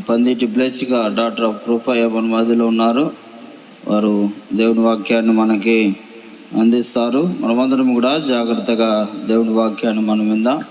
Panditi బ్లెస్గా doctor of Krupaiah మన మధ్యలో ఉన్నారు. వారు దేవుని వాక్యాన్ని మనకి అందిస్తారు. మనమందరం కూడా జాగ్రత్తగా దేవుని వాక్యాన్ని మనం విందాం.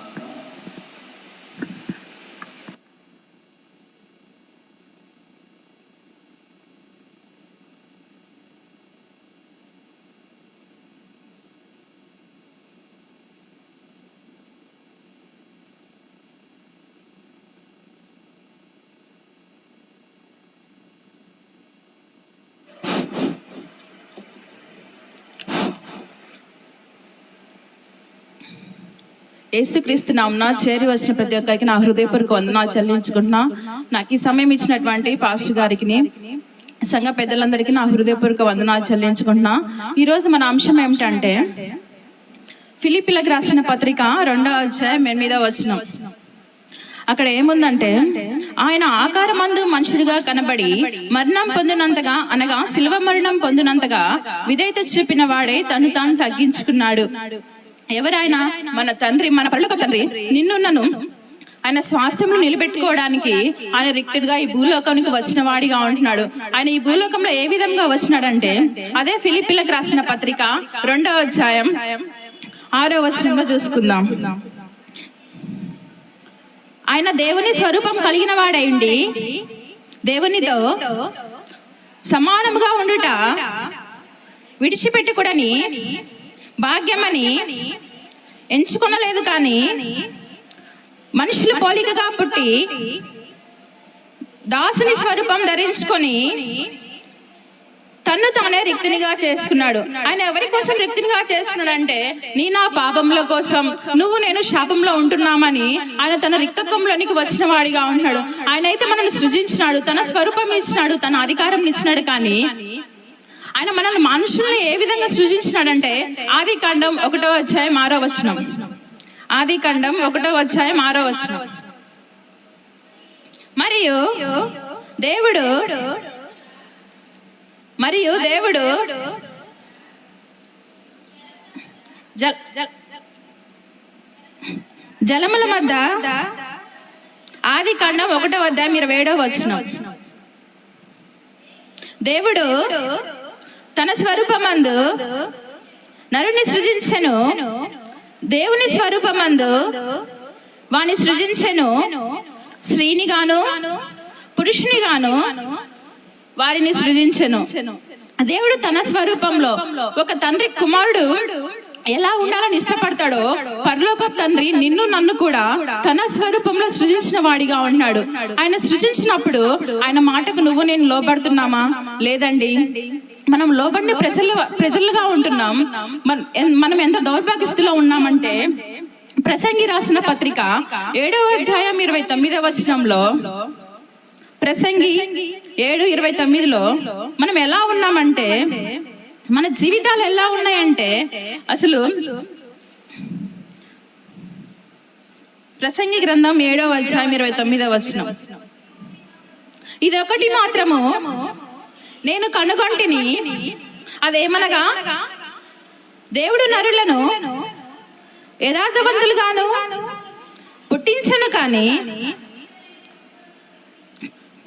యేసుక్రీస్తు నామమున చేరి వచ్చిన ప్రతి ఒక్కరికి నా హృదయపూర్వక వందనాలు చెల్లించుకుంటున్నా. నాకు ఈ సమయం ఇచ్చినటువంటి పాస్టర్ గారికి, సంఘ పెద్దలందరికీ నా హృదయపూర్వక వందనాలు చెల్లించుకుంటున్నా. ఈ రోజు మన అంశం ఏమిటంటే ఫిలిప్పీలకు రాసిన పత్రిక 2వ అధ్యాయం 8వ వచనం. అక్కడ ఏముందంటే, ఆయన ఆకారమందు మనుషుడిగా కనబడి మరణం పొందినంతగా, అనగా శిలువ మరణం పొందినంతగా విధేయత చూపిన వాడే తను తాను తగ్గించుకున్నాడు. ఎవరైనా మన తండ్రి, మన పరలోక తండ్రి నిన్ను నన్ను ఆయన స్వాస్థ్యంలో నిలబెట్టుకోవడానికి ఆయన రిక్తుడిగా ఈ భూలోకానికి వచ్చిన వాడిగా ఉంటున్నాడు. ఆయన ఈ భూలోకంలో ఏ విధంగా వచ్చినాడంటే, అదే ఫిలిప్పీలకు రాసిన పత్రిక 2వ అధ్యాయం 6వ వచనంలో చూసుకుందాం. ఆయన దేవుని స్వరూపం కలిగిన వాడైండి దేవునితో సమానముగా ఉండుట విడిచిపెట్టుకుడని భాగ్యమని ఎంచుకొనలేదు, కానీ మనుషుల పోలికగా పుట్టి దాసుని స్వరూపం ధరించుకొని తన్ను తానే రిక్తునిగా చేసుకున్నాడు. ఆయన ఎవరి కోసం రిక్తునిగా చేసుకున్నాడు అంటే, నీ నా పాపంలో కోసం, నువ్వు నేను శాపంలో ఉంటున్నామని ఆయన తన రిక్తత్వంలోనికి వచ్చిన వాడిగా ఉంటున్నాడు. ఆయన అయితే మనల్ని సృజించినాడు, తన స్వరూపం ఇచ్చినాడు, తన అధికారం ఇచ్చినాడు. కానీ ఆయన మనల్ని మనుషుల్ని ఏ విధంగా సృజించినాడంటే, ఆదికాండం 1వ అధ్యాయం 6వ వచనం. ఆదికాండం 1వ అధ్యాయం 6వ వచనం. మరియు దేవుడు జలముల మధ్య, ఆదికాండం 1వ అధ్యాయం 27వ వచనం. దేవుడు తన స్వరూపమందు నరుని సృజించెను, దేవుని స్వరూపమందు వాని సృజించెను, స్త్రీని గాను పురుషుని గాను వారిని సృజించెను. దేవుడు తన స్వరూపంలో ఒక తండ్రి కుమారుడు ఎలా ఉండాలని ఇష్టపడతాడో, పరలోకపు తండ్రి నిన్ను నన్ను కూడా తన స్వరూపంలో సృజించిన వాడిగా ఉన్నాడు. ఆయన సృజించినప్పుడు ఆయన మాటకు నువ్వు నేను లోబడుతున్నామా? లేదండి. మనం లోబడిన ప్రజలుగా ఉంటున్నాం. మనం ఎంత దౌర్భాగ్యస్థితిలో ఉన్నామంటే, ప్రసంగి రాసిన పత్రిక 7వ అధ్యాయం 29వ వచనంలో, ప్రసంగి 7:29లో మనం ఎలా ఉన్నామంటే, మన జీవితాలు ఎలా ఉన్నాయంటే, అసలు ప్రసంగి గ్రంథం 7వ అధ్యాయం 29వ వచనం. ఇది ఒకటి మాత్రము నేను కనుగొంటిని, అదేమనగా దేవుడు నరులను యథార్థవంతులుగాను పుట్టించను, కానీ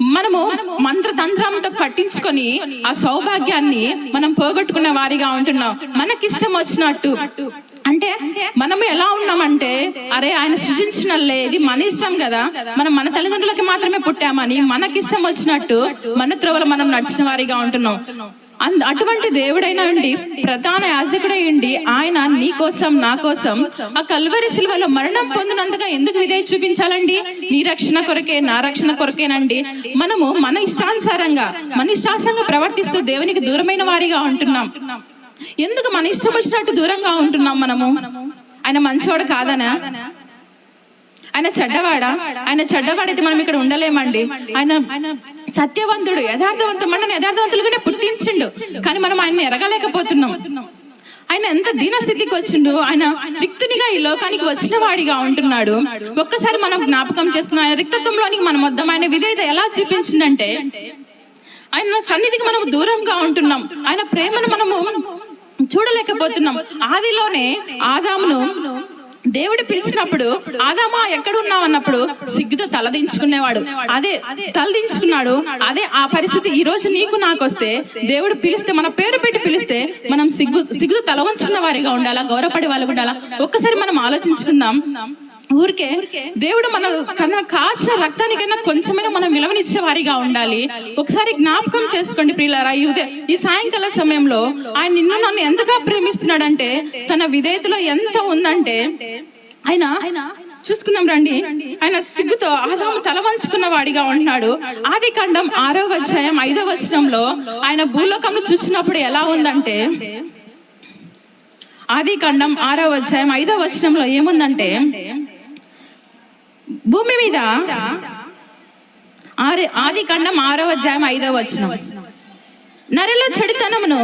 మనము మంత్రతంత్రంతో పట్టించుకొని ఆ సౌభాగ్యాన్ని మనం పోగొట్టుకున్న వారిగా ఉంటున్నాం. మనకిష్టం వచ్చినట్టు, అంటే మనము ఎలా ఉన్నామంటే, అరే ఆయన సృజించినలే, ఇది మన ఇష్టం కదా, మనం మన తల్లిదండ్రులకి మాత్రమే పుట్టామని మనకిష్టం వచ్చినట్టు మన త్రోవలో మనం నడిచిన వారిగా ఉంటున్నాం. అటువంటి దేవుడైనా ఉండి, ప్రధాన యాజకుడై ఉండి, ఆయన నీ కోసం నా కోసం ఆ కల్వరి శిలువలో మరణం పొందినంతగా ఎందుకు విధేయత చూపించాలండి? నీ రక్షణ కొరకే, నా రక్షణ కొరకేనండి. మనము మన ఇష్టానుసారంగా ప్రవర్తిస్తూ దేవునికి దూరమైన వారిగా ఉంటున్నాం. ఎందుకు మన ఇష్టం వచ్చినట్టు దూరంగా ఉంటున్నాం మనము? ఆయన మంచివాడు కాదనా? ఆయన చెడ్డవాడా? ఆయన చెడ్డవాడైతే మనం ఇక్కడ ఉండలేమండి. ఆయన సత్యవంతుడు, యథార్థవంతుడు, మనల్ని యథార్థవంతులుగానే పుట్టించిండు, కానీ మనం ఆయన ఎరగలేకపోతున్నాం. ఆయన ఎంత దీనస్థితికి వచ్చిండు. ఆయన రిక్తునిగా ఈ లోకానికి వచ్చిన వాడిగా ఉంటున్నాడు. ఒక్కసారి మనం జ్ఞాపకం చేస్తున్నాం, ఆయన రిక్తత్వంలోనికి మనం వద్దాం. ఆయన విధేయత ఎలా చూపించిందంటే, ఆయన సన్నిధికి మనం దూరంగా ఉంటున్నాం. ఆయన ప్రేమను మనము చూడలేకపోతున్నాం. ఆదిలోనే ఆదామును దేవుడు పిలిచినప్పుడు ఆదామా ఎక్కడున్నావు అన్నప్పుడు సిగ్గుతో తలదించుకునేవాడు. అదే తలదించుకున్నాడు. అదే ఆ పరిస్థితి ఈ రోజు నీకు నాకు వస్తే, దేవుడు పిలిస్తే, మన పేరు పెట్టి పిలిస్తే మనం సిగ్గుతో తల వంచుకున్న వారిగా ఉండాలా, గౌరవపడే వాళ్ళు ఉండాలా? ఒక్కసారి మనం ఆలోచించుకుందాం. ఊరికే దేవుడు మన కన్నా కాచిన రక్తానికైనా కొంచెమైనా మనం విలువనిచ్చే వారిగా ఉండాలి. ఒకసారి జ్ఞాపకం చేసుకోండి ప్రియులారా, ఈ సాయంకాల సమయంలో ఆయన నిన్ను నన్ను ఎంతగా ప్రేమిస్తున్నాడంటే, తన విధేయతలో ఎంత ఉందంటే, ఆయన చూసుకుందాం రండి. ఆయన సిగ్గుతో ఆదాము తల వంచుకున్న వాడిగా ఉంటున్నాడు. ఆదికాండం 6వ అధ్యాయం 5వ వచనంలో ఆయన భూలోకంలో చూసినప్పుడు ఎలా ఉందంటే, ఆదికాండం 6వ అధ్యాయం 5వ వచనంలో ఏముందంటే, భూమి మీద, ఆదికాండం 6వ అధ్యాయం 5వ వచనం, నరుల చెడుతనమును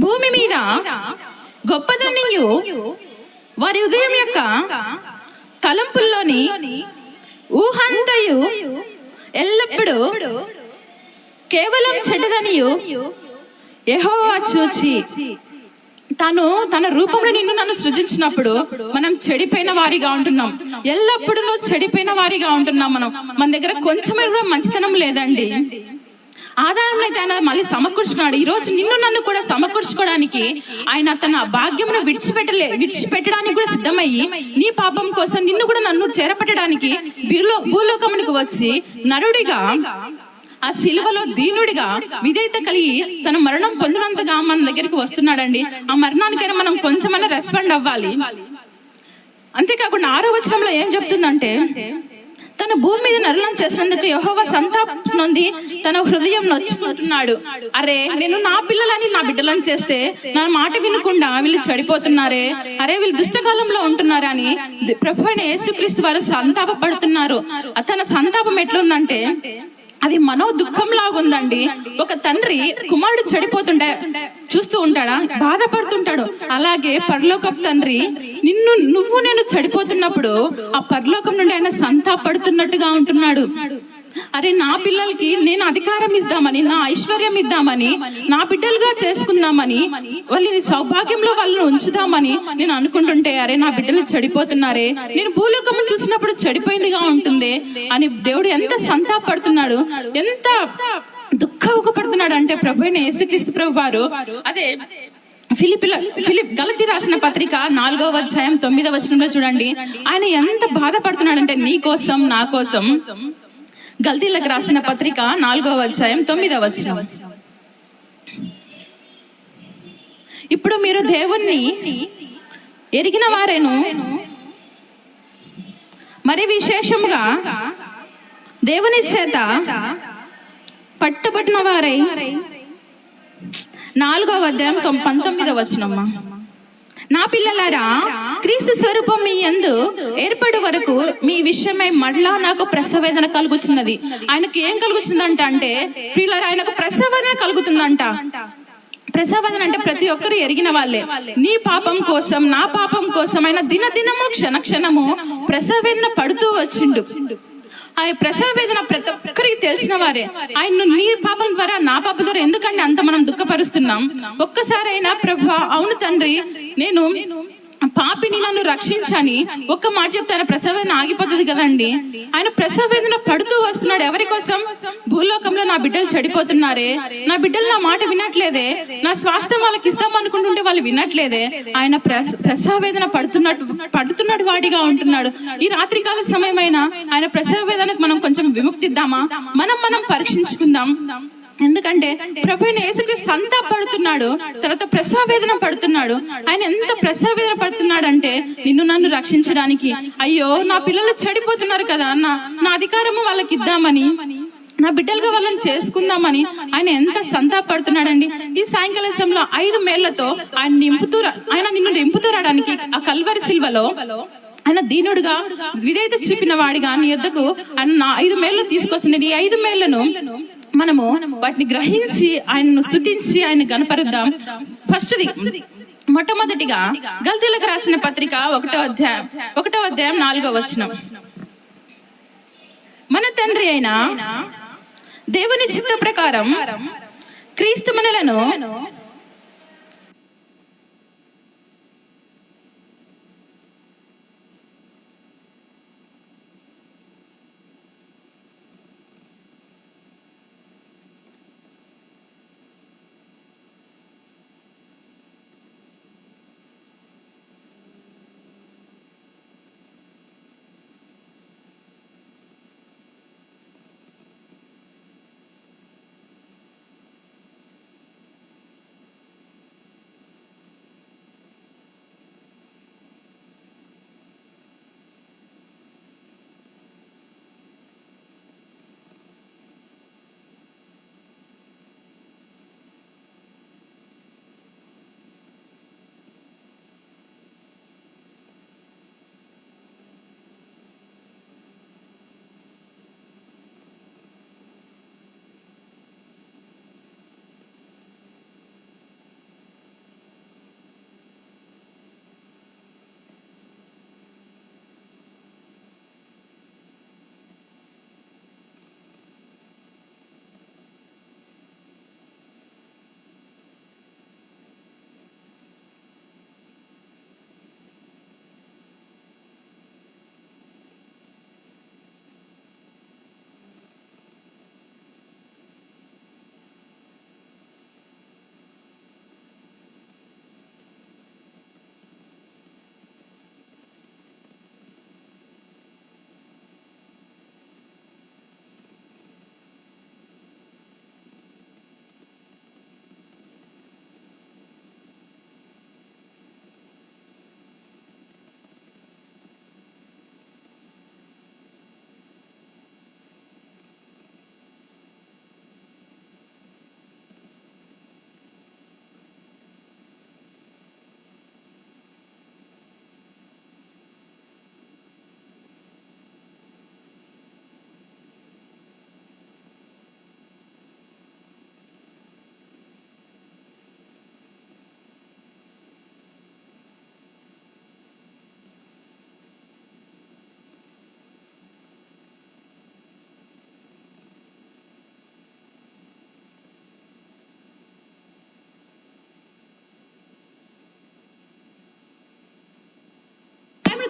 భూమి మీద గొప్పదనియు వారి ఉదయం యొక్క తలంపుల్లోని ఊహంతయు ఎల్లప్పుడూ కేవలం చెడ్డదనియు యెహోవా చూచి, తన రూపంలో నిన్ను నన్ను సృజించినప్పుడు మనం చెడిపోయిన వారిగా ఉంటున్నాం. ఎల్లప్పుడూ చెడిపోయిన వారిగా ఉంటున్నాం. మన దగ్గర కొంచెమే కూడా మంచితనం లేదండి. ఆదారంలో అయితే ఆయన మళ్ళీ సమకూర్చుకున్నాడు. ఈ రోజు నిన్ను నన్ను కూడా సమకూర్చుకోవడానికి ఆయన తన భాగ్యమును విడిచిపెట్టడానికి కూడా సిద్ధమయ్యి, నీ పాపం కోసం నిన్ను కూడా నన్ను చేరపెట్టడానికి భూలోకమునికి వచ్చి నరుడిగా, ఆ సిలువలో దీనుడిగా విధేయత కలిగి తన మరణం పొందినంతగా మన దగ్గరికి వస్తున్నాడండి. ఆ మరణానికైనా మనం కొంచెమైనా రెస్పాండ్ అవ్వాలి. అంతేకాకుండా 6వ వచనంలో ఏం చెప్తుందంటే, తన భూమి మీద నరులను చేసినందుకు యెహోవా సంతాపం నొంది తన హృదయం నొచ్చుకుంటున్నాడు. అరే, నేను నా పిల్లలని నా బిడ్డలను చేస్తే నా మాట వినకుండా వీళ్ళు చెడిపోతున్నారే, అరే వీళ్ళు దుష్టకాలంలో ఉంటున్నారా అని ప్రభువైన యేసుక్రీస్తు వారు సంతాపపడుతున్నారు. తన సంతాపం ఎట్లుందంటే, అది మనో దుఃఖం లాగుందండి. ఒక తండ్రి కుమారుడు చెడిపోతుంటే చూస్తూ ఉంటాడా, బాధపడుతుంటాడు. అలాగే పరలోకపు తండ్రి నువ్వు నేను చెడిపోతున్నప్పుడు ఆ పరలోకం నుండి ఆయన సంతాపడుతున్నట్టుగా ఉంటున్నాడు. అరే, నా పిల్లలకి నేను అధికారం ఇద్దామని, నా ఐశ్వర్యం ఇద్దామని, నా బిడ్డలుగా చేసుకుందామని, వాళ్ళని సౌభాగ్యంలో వాళ్ళని ఉంచుదామని నేను అనుకుంటుంటే, అరే నా బిడ్డలు చెడిపోతున్నారే, నేను భూలోకం చూసినప్పుడు చెడిపోయిందిగా ఉంటుంది అని దేవుడు ఎంత సంతాపడుతున్నాడు, ఎంత దుఃఖపడుతున్నాడు అంటే ప్రభువైన యేసుక్రీస్తు ప్రభు వారు. అదే గలతీ రాసిన పత్రిక 4వ అధ్యాయం 9వ వచనంలో చూడండి, ఆయన ఎంత బాధపడుతున్నాడంటే నీ కోసం, నా కోసం. గల్తీలకు రాసిన పత్రిక 4వ అధ్యాయం 9వ వచనం, ఇప్పుడు మీరు దేవుణ్ణి ఎరిగిన వారేను, మరి విశేషముగా దేవుని చేత పట్టబడిన వారై. 4వ అధ్యాయం 19వ వచనం, నా పిల్లలారా, క్రీస్తు స్వరూపం మీ యందు ఏర్పడు వరకు మీ విషయమై మళ్ళా నాకు ప్రసవేదన కలుగుతున్నది. ఆయనకి ఏం కలుగుతుందంట అంటే, పిల్లలారా, ఆయనకు ప్రసవేదన కలుగుతుందంట. ప్రసవేదన అంటే ప్రతి ఒక్కరు ఎరిగిన వాళ్ళే. నీ పాపం కోసం, నా పాపం కోసం ఆయన దినదినము క్షణక్షణము ప్రసవేదన పడుతూ వచ్చిండు. ఆ ప్రసవ వేదన ప్రతి ఒక్కరికి తెలిసిన వారే. ఆయన నీ పాపం ద్వారా, నా పాపం ద్వారా ఎందుకంటే అంత మనం దుఃఖపరుస్తున్నాం? ఒక్కసారి అయినా ప్రభువా, అవును తండ్రి, నేను పాపిని, నన్ను రక్షించని ఒక్క మాట చెప్తే ఆయన ప్రసవ వేదన ఆగిపోతుంది కదండి. ఆయన ప్రసవ వేదన పడుతూ వస్తున్నాడు. ఎవరి కోసం? భూలోకంలో నా బిడ్డలు చెడిపోతున్నారే, నా బిడ్డలు నా మాట వినట్లేదే, నా స్వాస్థ్యం వాళ్ళకి ఇస్తాం అనుకుంటుంటే వాళ్ళు వినట్లేదే. ఆయన ప్రసవ వేదన పడుతున్నాడు వాడిగా ఉంటున్నాడు. ఈ రాత్రికాల సమయమైనా ఆయన ప్రసవ వేదనకు మనం కొంచెం విముక్తిద్దామా? మనం పరీక్షించుకుందాం. ఎందుకంటే ప్రభువైన యేసుక్రీస్తు సంతాపడుతున్నాడు, తర్వాత ప్రసవ వేదన పడుతున్నాడు. ఆయన ఎంత ప్రసవ వేదన పడుతున్నాడు అంటే నిన్ను నన్ను రక్షించడానికి. అయ్యో, నా పిల్లలు చెడిపోతున్నారు కదా, నా అధికారము వాళ్ళకి ఇద్దామని, నా బిడ్డలుగా వాళ్ళని చేసుకుందామని ఆయన ఎంత సంతాపడుతున్నాడండి. ఈ సాయంకాల సమయంలో 5 మేళ్లతో ఆయన నిన్ను నింపుతూ రావడానికి ఆ కల్వరి సిల్వలో ఆయన దీనుడుగా విధేయత చూపిన వాడిగా నీ యొద్దకు ఆయన 5 మేళ్లు తీసుకొస్తున్నాడు. ఈ 5 మేళ్లను మనము వాటిని గ్రహించి ఆయనను స్తుతించి ఆయన గణపరుద్దాం. ఫస్ట్ది, మొట్టమొదటిగా గల్తీలకు రాసిన పత్రిక 1వ అధ్యాయం 4వ వచనం, మన తండ్రి అయిన దేవుని చిత్త ప్రకారం క్రీస్తు మనలను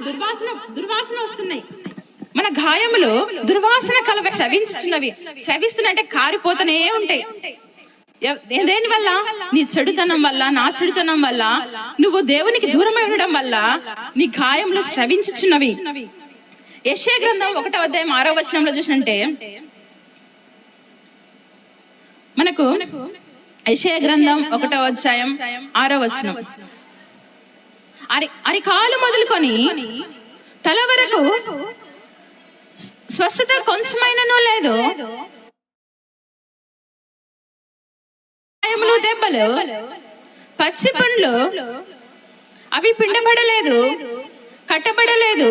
దుర్వాసన వస్తున్నాయి. మన గాయములు దుర్వాసన కలవ స్రవించుచున్నవి. స్రవిస్తున్నంటే కారిపోతూనే ఉంటాయి. దేని వల్ల? నీ చెడుతనం వల్ల, నా చెడుతనం వల్ల, నువ్వు దేవునికి దూరమై ఉండడం వల్ల నీ గాయములు స్రవించుచున్నవి. యెషయా గ్రంథం 1:6 చూసినంటే మనకు యెషయా గ్రంథం 1:6 అరికాలు మొదలుకొని తల వరకు స్వస్థత కొంచెమైనను లేదు. గాయములు, దెబ్బలు, పచ్చి పండ్లు అవి పిండబడలేదు, కట్టబడలేదు,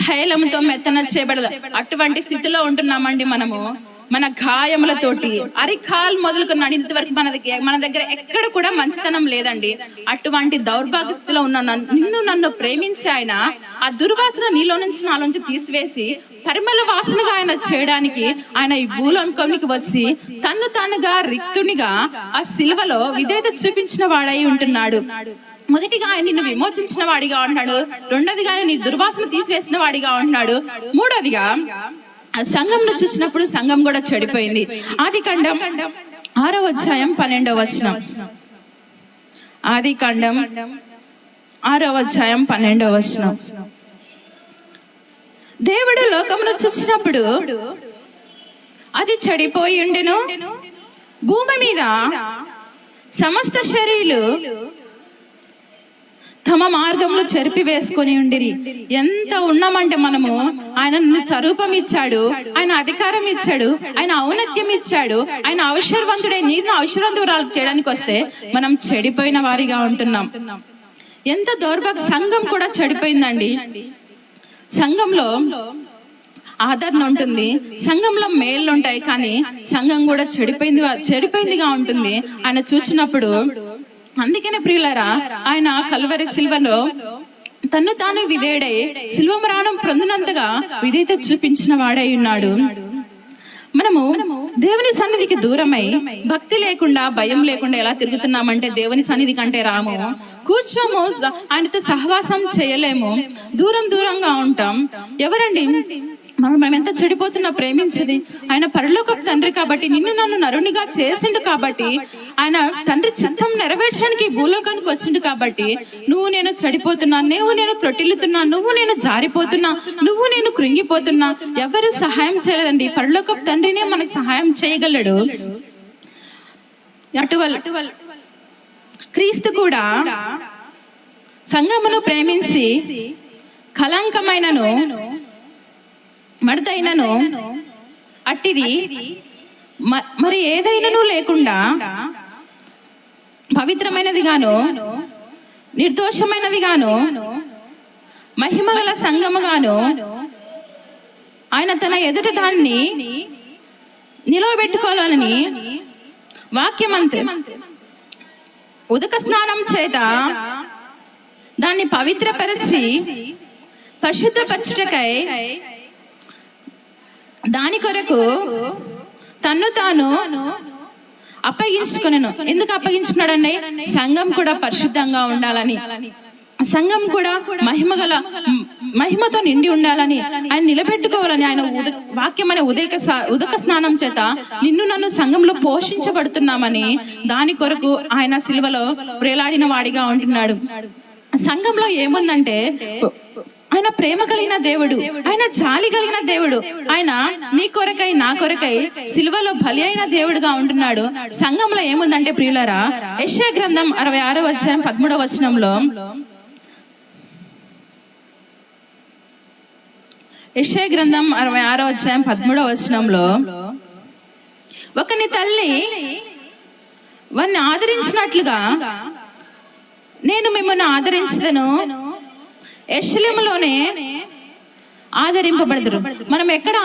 తైలముతో మెత్తన చేయబడదు. అటువంటి స్థితిలో ఉంటున్నామండి మనము. మన గాయములతోటి అరికాలు మొదలుకున్న ఇంతవరకు మన దగ్గర ఎక్కడ కూడా మంచితనం లేదండి. అటువంటి దౌర్భాగ్య స్థితిలో ఉన్న నన్ను ప్రేమించి ఆయన ఆ దుర్వాసన నీలో నుంచి నాలోంచి తీసివేసి పరిమళ వాసనగా ఆయన చేయడానికి ఆయన ఈ భూలోకానికి వచ్చి తన్ను తానుగా రిక్తునిగా ఆ సిలువలో విధేయత చూపించిన వాడై ఉంటున్నాడు. మొదటిగా ఆయన నిన్ను విమోచించిన వాడిగా ఉంటున్నాడు. రెండోదిగా ఆయన నీ దుర్వాసన తీసివేసిన వాడిగా ఉంటున్నాడు. మూడోదిగా సంఘంను చూసినప్పుడు సంఘం కూడా చెడిపోయింది. ఆదికాండం 6:12. ఆదికాండం 6:12. దేవుడు లోకమును చూసినప్పుడు అది చెడిపోయి ఉండెను. భూమి మీద సమస్త శరీరులు తమ మార్గంలో చెరిపి వేసుకొని ఉండిరి. ఎంత ఉన్నామంటే మనము ఆయన స్వరూపం ఇచ్చాడు, ఆయన అధికారం ఇచ్చాడు, ఆయన ఔన్నత్యం ఇచ్చాడు. ఆయన అవసరవంతుడే నీరును అవసరవంతురాలు చేయడానికి వస్తే మనం చెడిపోయిన వారిగా ఉంటున్నాం. ఎంత దౌర్భాగ్య. సంఘం కూడా చెడిపోయిందండి. సంఘంలో ఆదరణ ఉంటుంది, సంఘంలో మేళ్ళు ఉంటాయి, కానీ సంఘం కూడా చెడిపోయిందిగా ఉంటుంది ఆయన చూచినప్పుడు. అందుకనే ప్రియులారా, ఆయన కల్వరి సిల్వలో తన్ను తాను విధేయుడై సిల్వ మరణం పొందినంతగా విధేయత చూపించిన వాడై ఉన్నాడు. మనము దేవుని సన్నిధికి దూరమై భక్తి లేకుండా, భయం లేకుండా ఎలా తిరుగుతున్నామంటే దేవుని సన్నిధి కంటే రాము, కూర్చోము, ఆయనతో సహవాసం చేయలేము, దూరంగా ఉంటాం. ఎవరండి మనం ఎంత చెడిపోతున్నా ప్రేమించేది? ఆయన పరలోకపు తండ్రి కాబట్టి, నిన్ను నన్ను నరునిగా చేసిండు కాబట్టి, ఆయన తండ్రి చిత్తం నెరవేర్చడానికి భూలోకానికి వచ్చిండు కాబట్టి నువ్వు నేను చెడిపోతున్నా, నేను త్రొట్టిల్లుతున్నా, నేను జారిపోతున్నా, నేను కృంగిపోతున్నా. ఎవరు సహాయం చేయలేదండి. పరలోకపు తండ్రినే మనకు సహాయం చేయగలడు. అటువల్ క్రీస్తు కూడా సంఘమును ప్రేమించి కలంకమైనను మడతైనను అట్టిది మరి ఏదైనాను లేకుండా పవిత్రమైనది గాను నిర్దోషమైనది గాను మహిమగల సంఘము గాను ఆయన తన ఎదుట దాన్ని నిలవబెట్టుకోవాలని వాక్యమంత్రి ఉదక స్నానం చేత దాన్ని పవిత్రపరిచి పరిశుద్ధపరచుటకై దాని కొరకు తన్ను తాను అప్పగించుకునేను. ఎందుకు అప్పగించుకున్నాడండి? సంఘం కూడా పరిశుద్ధంగా ఉండాలని, సంఘం కూడా మహిమతో నిండి ఉండాలని, ఆయన నిలబెట్టుకోవాలని. ఆయన వాక్యం అనే ఉదక స్నానం చేత నిన్ను నన్ను సంఘంలో పోషించబడుతున్నామని దాని కొరకు ఆయన సిలువలో ప్రేలాడిన వాడిగా ఉంటున్నాడు. సంఘంలో ఏముందంటే ఆయన ప్రేమ కలిగిన దేవుడు, ఆయన జాలి కలిగిన దేవుడు, ఆయన నీ కొరకై నా కొరకై సిలువలో బలి అయిన దేవుడుగా ఉంటున్నాడు. సంఘంలో ఏముందంటే ప్రియులారా, యెషయా గ్రంథం 66:13 యెషయా గ్రంథం 66:13 ఒకని తల్లి వారిని ఆదరించినట్లుగా నేను మిమ్మల్ని ఆదరించదను, యెరూషలేములోనే ఆదరింపబడదురు. మనం ఎక్కడ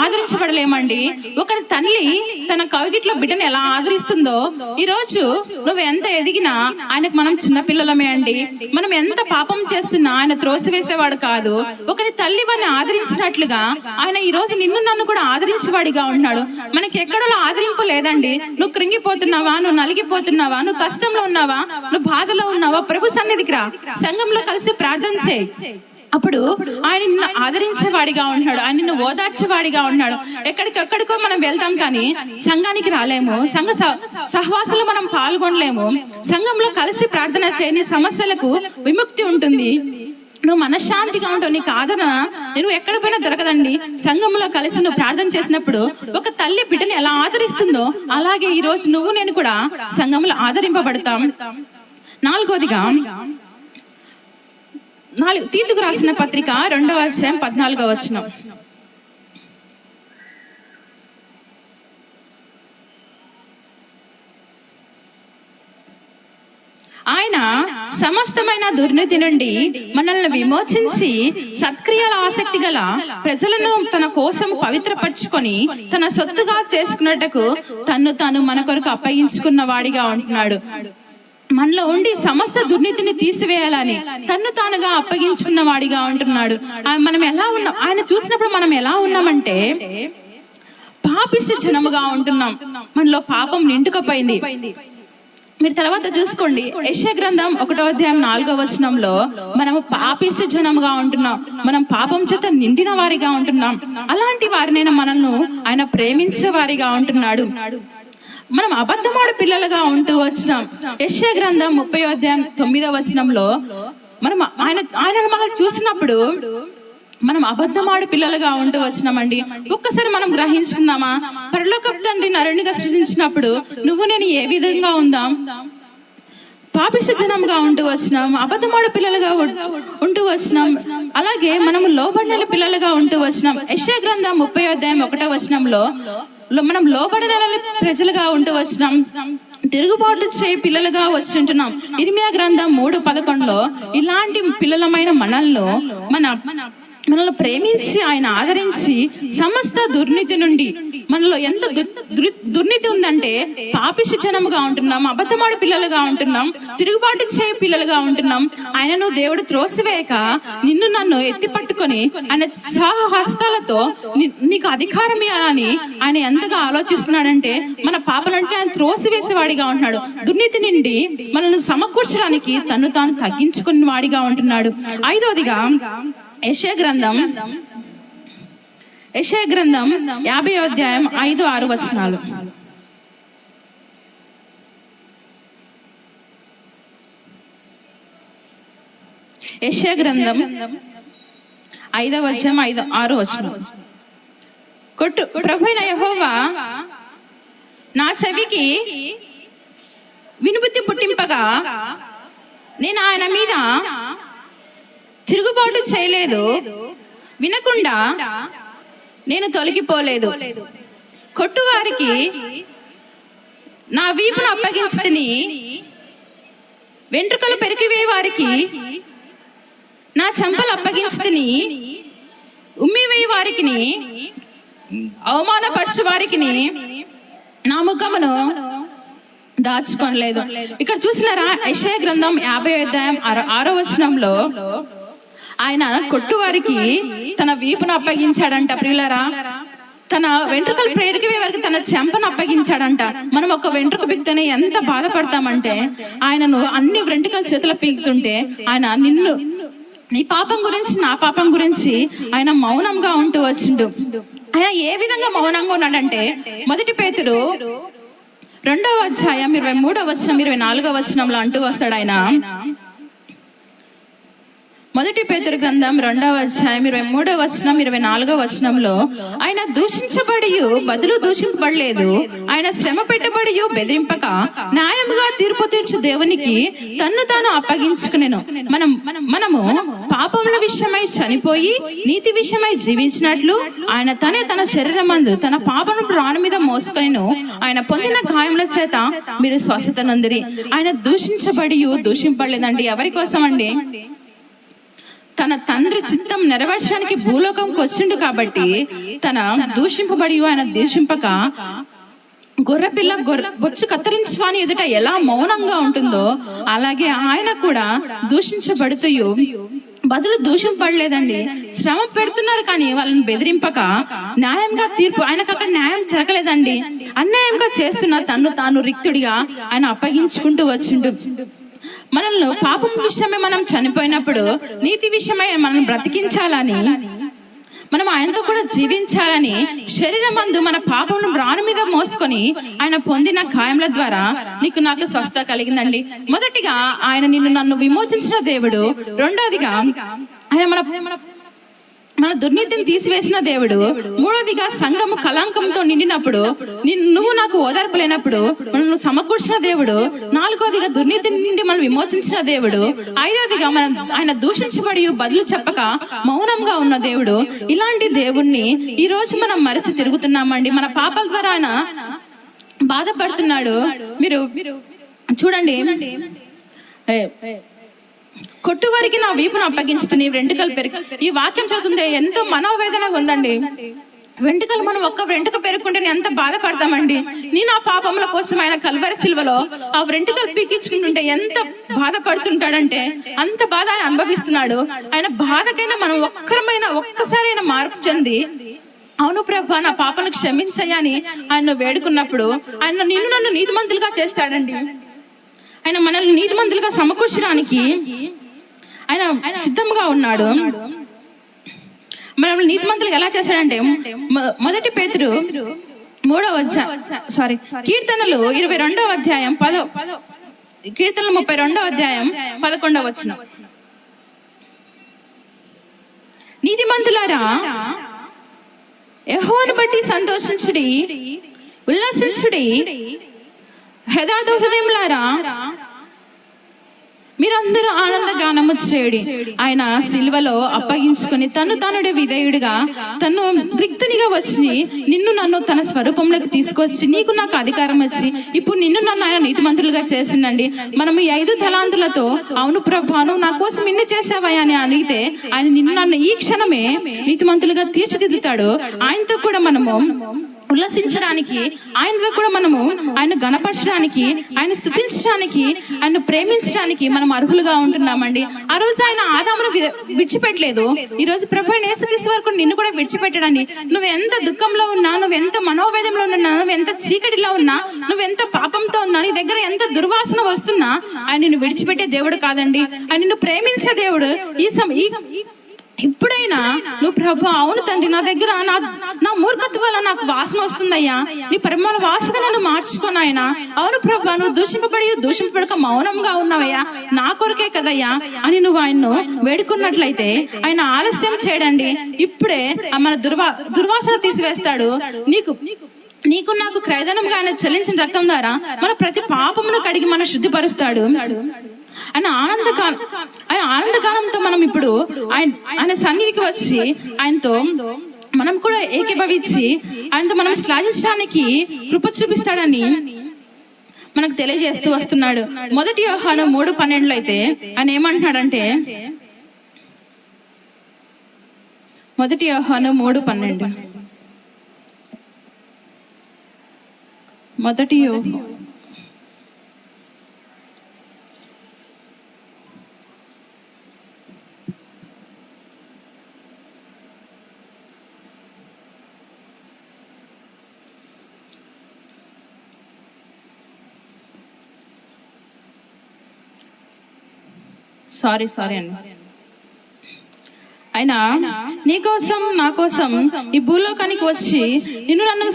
ఆదరించబడలేమండి. ఒక తల్లి తన కవిగిట్లో బిడ్డను ఎలా ఆదరిస్తుందో, ఈ రోజు నువ్వు ఎంత ఎదిగినా ఆయనకు మనం చిన్నపిల్లలమే అండి. మనం ఎంత పాపం చేస్తున్నా ఆయన త్రోసివేసేవాడు కాదు. ఒకరి తల్లి వారిని ఆదరించినట్లుగా ఆయన ఈ రోజు నిన్ను నన్ను కూడా ఆదరించేవాడిగా ఉంటున్నాడు. మనకి ఎక్కడో ఆదరింపు లేదండి. నువ్వు కృంగిపోతున్నావా, నువ్వు నలిగిపోతున్నావా, నువ్వు కష్టంలో ఉన్నావా, నువ్వు బాధలో ఉన్నావా, ప్రభు సన్నిధికి రా, సంఘంలో కలిసి ప్రార్థన చేయి. అప్పుడు ఆయన నిన్ను ఆదరించేవాడిగా ఉంటున్నాడు, ఆయన నిన్ను ఓదార్చేవాడిగా ఉంటున్నాడు. ఎక్కడికో మనం వెళ్తాం కానీ సంఘానికి రాలేము, సంఘ సహవాసంలో మనం పాల్గొనలేము. సంఘంలో కలిసి ప్రార్థన చేయని సమస్యలకు విముక్తి ఉంటుంది. నువ్వు మనశ్శాంతిగా ఉంటావు. నీకు ఆదరణ నువ్వు ఎక్కడ పోయినా దొరకదండి. సంఘంలో కలిసి నువ్వు ప్రార్థన చేసినప్పుడు ఒక తల్లి బిడ్డని ఎలా ఆదరిస్తుందో అలాగే ఈ రోజు నువ్వు నేను కూడా సంఘంలో ఆదరింపబడతాం. నాలుగోదిగా తీతుకు రాసిన పత్రిక 2వ అధ్యాయం 14వ వచనం. ఆయన సమస్తమైన దుర్నీతి నుండి మనల్ని విమోచించి సత్క్రియల ఆసక్తి గల ప్రజలను తన కోసం పవిత్రపరచుకొని తన సొత్తుగా చేసుకున్నట్టుకు తన్ను తాను మన కొరకు అప్పగించుకున్న వాడిగా ఉంటున్నాడు. మనలో ఉండి సమస్త దుర్నీతిని తీసివేయాలని తన్ను తానుగా అప్పగించుకున్న వాడిగా ఉంటున్నాడు. మనం ఎలా ఉన్నాం, ఆయన చూసినప్పుడు మనం ఎలా ఉన్నామంటే పాపిష్టి జనముగా ఉంటున్నాం. మనలో పాపం నిండుకపోయింది. మీరు తర్వాత చూసుకోండి, యెషయా గ్రంథం 1వ అధ్యాయం 4వ వచనంలో మనము పాపిష్టి జనముగా ఉంటున్నాం, మనం పాపం చేత నిండిన వారిగా ఉంటున్నాం. అలాంటి వారినైనా మనల్ని ఆయన ప్రేమించే వారిగా ఉంటున్నాడు. మనం అబద్ధమాడు పిల్లలుగా ఉంటూ వచ్చినాం. యెషయా గ్రంథం 30వ అధ్యాయం 9వ వచనంలో ఆయన మనల్ని చూసినప్పుడు మనం అబద్ధమాడు పిల్లలుగా ఉంటూ వచ్చినామండి. ఒక్కసారి మనం గ్రహించుకున్నామా, పరలోకపు తండ్రి నరునిగా సృజించినప్పుడు నువ్వు నేను ఏ విధంగా ఉందాం? పాపిష్టి జనంగా ఉంటూ వచ్చినాం, అబద్ధమాడు పిల్లలుగా ఉంటూ వచ్చినాం. అలాగే మనం లోబడిన పిల్లలుగా ఉంటూ వచ్చినాం. యెషయా గ్రంథం 30వ అధ్యాయం 1వ వచనంలో మనం లోబడిన ప్రజలుగా ఉంటూ వచ్చినాం, తిరుగుబాటు చేయ పిల్లలుగా వచ్చింటున్నాం. ఇర్మియా గ్రంథం 3:11లో ఇలాంటి పిల్లలమైన మనల్ని ప్రేమించి ఆయన ఆదరించి సమస్త దుర్నీతి నుండి, మనలో ఎంత దుర్నీతి ఉందంటే పాపిష్టి జనముగా ఉంటున్నాం, అబద్ధమాడు పిల్లలుగా ఉంటున్నాం, తిరుగుబాటు చేయ పిల్లలుగా ఉంటున్నాం. ఆయనను దేవుడు త్రోసివేయక నిన్ను నన్ను ఎత్తి పట్టుకొని ఆయన సహహస్తాలతో నీకు అధికారం ఇవ్వాలని ఆయన ఎంతగా ఆలోచిస్తున్నాడంటే మన పాపలంటే ఆయన త్రోసివేసేవాడిగా ఉంటున్నాడు. దుర్నీతి నుండి మనల్ని సమకూర్చడానికి తను తాను తగ్గించుకున్న వాడిగా ఉంటున్నాడు. ఐదోదిగా యెషయా గ్రంథం 50వ అధ్యాయం 5-6 వచనాలు. యెషయా గ్రంథం 5వ అధ్యాయం 5-6 వచనాలు. ప్రభువైన యెహోవా నా చెవికి వినుబుద్ధి పుట్టింపగా నేను ఆయన మీద తిరుగుబాటు చేయలేదు, వినకుండా నేను తొలగిపోలేదు. కొట్టువారికి నా వీపును అప్పగించుతిని, వెంట్రుకలు పెరికివే వారికి నా చెంపలు అప్పగించుతిని, ఉమ్మివేయి వారికి అవమానపరచు వారికి నా ముఖమును దాచుకోలేదు. ఇక్కడ చూసినారా, యెషయా గ్రంథం 50వ అధ్యాయం 6వ వచనంలో ఆయన కొట్టువారికి తన వీపును అప్పగించాడంట. ప్రియులారా, తన వెంట్రుకలు ప్రేరికే వారికి తన చెంపను అప్పగించాడంట. మనం ఒక వెంట్రుక పీకుతేనే ఎంత బాధపడతామంటే, ఆయనను అన్ని వెంట్రుకల చేతులు పీకుతుంటే ఆయన నీ పాపం గురించి నా పాపం గురించి ఆయన మౌనంగా ఉంటూ వచ్చిండు. ఆయన ఏ విధంగా మౌనంగా ఉన్నాడంటే, 1 పేతురు 2వ అధ్యాయం 23వ వచనం 24వ వచనంలో అంటూ వస్తాడు ఆయన. 1 పేతురు గ్రంథం 2వ అధ్యాయం 23వ వచనం 24వ వచనంలో ఆయన దూషించబడి బదులు దూషింపబడలేదు, ఆయన శ్రమ పెట్టబడి బెదిరింపక న్యాయముగా తీర్పు తీర్చు దేవునికి తన్ను తాను అప్పగించుకునేను. మనము పాపముల విషయమై చనిపోయి నీతి విషయమై జీవించినట్లు ఆయన తన శరీరమందు తన పాపను ప్రాణం మీద మోసుకొనెను. ఆయన పొందిన గాయముల చేత మీరు స్వస్థత నొందిరి. ఆయన దూషించబడి దూషింపబడలేదండి. ఎవరి కోసం అండి? తన తండ్రి చిత్తం నెరవేర్చడానికి భూలోకంకి వచ్చిండు కాబట్టి తన దూషింపబడి ఆయన దూషింపక గొర్రెపిల్ల బొచ్చు కత్తిరించువాని ఎదుట ఎలా మౌనంగా ఉంటుందో అలాగే ఆయన కూడా దూషించబడుతూ బదులు దూషింపడలేదండి. శ్రమ పెడుతున్నారు కానీ వాళ్ళని బెదిరింపక న్యాయంగా తీర్పు, ఆయనకు అక్కడ న్యాయం జరగలేదండి. అన్యాయంగా చేస్తున్న తను తాను రిక్తుడిగా ఆయన అప్పగించుకుంటూ వచ్చిండు. మనల్ని పాపం విషయమే మనం చనిపోయినప్పుడు నీతి విషయమై మనం బ్రతికించాలని, మనం ఆయనతో కూడా జీవించాలని శరీరమందు మన పాపం రాను మీద మోసుకొని ఆయన పొందిన గాయముల ద్వారా నీకు నాకు స్వస్థత కలిగిందండి. మొదటిగా ఆయన నిన్ను నన్ను విమోచించిన దేవుడు. రెండోదిగా ఆయన మన దుర్నీతిని తీసివేసిన దేవుడు. మూడోదిగా సంఘము కళంకంతో నిండినప్పుడు నువ్వు నాకు ఓదార్పు లేనప్పుడు మనల్ని సమకూర్చిన దేవుడు. నాలుగోదిగా దుర్నీతి నుండి మనం విమోచించిన దేవుడు. ఐదోదిగా మనం ఆయన దూషించబడి బదులు చెప్పక మౌనంగా ఉన్న దేవుడు. ఇలాంటి దేవుణ్ణి ఈ రోజు మనం మరచి తిరుగుతున్నామండి. మన పాపాల ద్వారా ఆయన బాధపడుతున్నాడు. మీరు చూడండి, కొట్టువారికి నా వీపును అప్పగించుతూ నీ వెంట్రుకలు పెరుగు. ఈ వాక్యం చదువుతుంటే ఎంతో మనోవేదనగా ఉందండి. వెంట్రుకలు మనం ఒక్క వెంట్రుక పెరుగుకుంటే ఎంత బాధపడతామండి. నా పాపముల కోసం ఆయన కల్వరి సిలువలో ఆ వెంట్రుకలు పీకించుకుంటుంటే ఎంత బాధపడుతుంటాడంటే అంత బాధ ఆయన అనుభవిస్తున్నాడు. ఆయన బాధకైనా మనం ఒక్కసారైనా మార్పు చెంది అవును ప్రభా నా పాపను క్షమించయ్యని ఆయన వేడుకున్నప్పుడు ఆయన నన్ను నీతిమంతులుగా చేస్తాడండి. ఆయన మనల్ని నీతిమంతులుగా సమకూర్చడానికి ఆయన సిద్ధంగా ఉన్నాడు. మనల్ని నీతిమంతులుగా ఎలా చేశాడంటే మొదటి పేతురు కీర్తనలు 22వ అధ్యాయం 32వ అధ్యాయం 11వ వచనం. నీతిమంతులారా యెహోవాను బట్టి సంతోషించుడి, ఉల్లాసించుడి. యథార్థ హృదయములారా మీరందరూ ఆనంద గానము చేయుడి. ఆయన సిలువలో అప్పగించుకొని తానుడే విధేయుడిగా తను రిక్తునిగా వచ్చి నన్ను తన స్వరూపంలోకి తీసుకొచ్చి నీకు నాకు అధికారం వచ్చి ఇప్పుడు నన్ను ఆయన నీతిమంతులుగా చేసిందండి. మనం ఈ 5 తలాంతులతో అవును ప్రభా నువ్వు నా కోసం ఇన్ని చేసావయ్యా అని అడిగితే ఆయన నన్ను ఈ క్షణమే నీతిమంతులుగా తీర్చిదిద్దుతాడు. ఆయనతో కూడా మనము ఉల్లాసించడానికి, ఆయనతో కూడా మనము ఆయన గణపరచడానికి, ఆయన స్తుతించడానికి, ఆయన ప్రేమించడానికి మనం అర్హులుగా ఉంటున్నామండి. ఆ రోజు ఆయన ఆదామును విడిచిపెట్టలేదు. ఈ రోజు ప్రభువైన యేసుక్రీస్తు వరకు నిన్ను కూడా విడిచిపెట్టడండి. నువ్వు ఎంత దుఃఖంలో ఉన్నా, నువ్వు ఎంత మనోవేదంలో ఉన్నా, నువ్వు ఎంత చీకటిలో ఉన్నా, నువ్వు ఎంత పాపంతో ఉన్నా, నీ దగ్గర ఎంత దుర్వాసన వస్తున్నా ఆయన నిన్ను విడిచిపెట్టే దేవుడు కాదండి. ఆయన నిన్ను ప్రేమించే దేవుడు. ఇప్పుడైనా నువ్వు ప్రభు అవును తండ్రి నా దగ్గర నా మూర్ఖత్వం వల్ల నాకు వాసన వస్తుందయ్యా, నీ పరిమళ వాసన నన్ను మార్చుకోనాయన. అవును ప్రభు నువ్వు దూషింపబడక మౌనంగా ఉన్నావయ్యా, నా కొరకే కదయ్యా అని నువ్వు ఆయన్ను వేడుకున్నట్లయితే ఆయన ఆలస్యం చేయడండి. ఇప్పుడే మన దుర్వాసన తీసివేస్తాడు. నీకు నాకు క్రయధనంగా ఆయన చెల్లించిన రక్తం ద్వారా మన ప్రతి పాపమును కడిగి మన శుద్ధిపరుస్తాడు. ఆయన ఆనందగానంతో మనం ఇప్పుడు ఆయన సన్నిధికి వచ్చి ఆయనతో మనం కూడా ఏకీభవించి ఆయనతో మనం శ్లాఘించడానికి కృప చూపిస్తాడని మనకు తెలియజేస్తూ వస్తున్నాడు. మొదటి యోహాను 3:12 అయితే ఆయన ఏమంటున్నాడంటే, మొదటి యోహాను 3:12 మొదటి యోహాను సారీ అండి. ఆయన నీకోసం నా కోసం ఈ భూలోకానికి వచ్చి నన్ను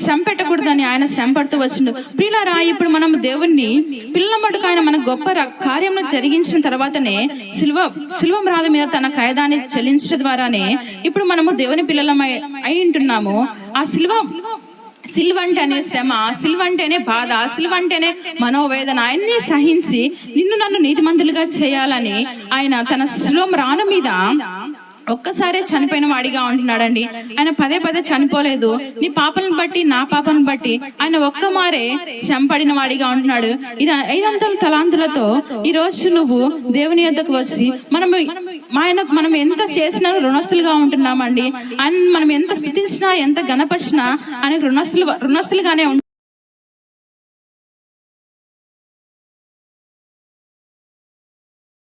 శ్రమ పెట్టకూడదని ఆయన శ్రమ పడుతూ వచ్చిండు. ప్రియులారా, ఇప్పుడు మనం దేవుణ్ణి పిల్లల మటుకు ఆయన మన గొప్ప కార్యం జరిగించిన తర్వాతనే సిలువ రాధ మీద తన ఖైదాన్ని చెల్లించడం ద్వారానే ఇప్పుడు మనము దేవుని పిల్లలమై అయి ఉంటున్నాము. ఆ సిలువ అంటేనే శ్రమ, సిలువ అంటేనే బాధ, సిలువ అంటేనే మనోవేదన అన్ని సహించి నన్ను నీతిమంతులుగా చేయాలని ఆయన తన సిలువ రాను మీద ఒక్కసారే చనిపోయిన వాడిగా ఉంటున్నాడండి. ఆయన పదే పదే చనిపోలేదు. నీ పాపలను బట్టి నా పాపను బట్టి ఆయన ఒక్క మారే శంపడిన వాడిగా ఉంటున్నాడు. ఇది 500 తలాంతులతో ఈ రోజు నువ్వు దేవుని యొద్దకు వచ్చి మనం ఎంత చేసినా రుణస్తులుగా ఉంటున్నామండి. ఆయన మనం ఎంత స్తుతించినా ఎంత గణపరిచినా ఆయనకు రుణస్తులుగానే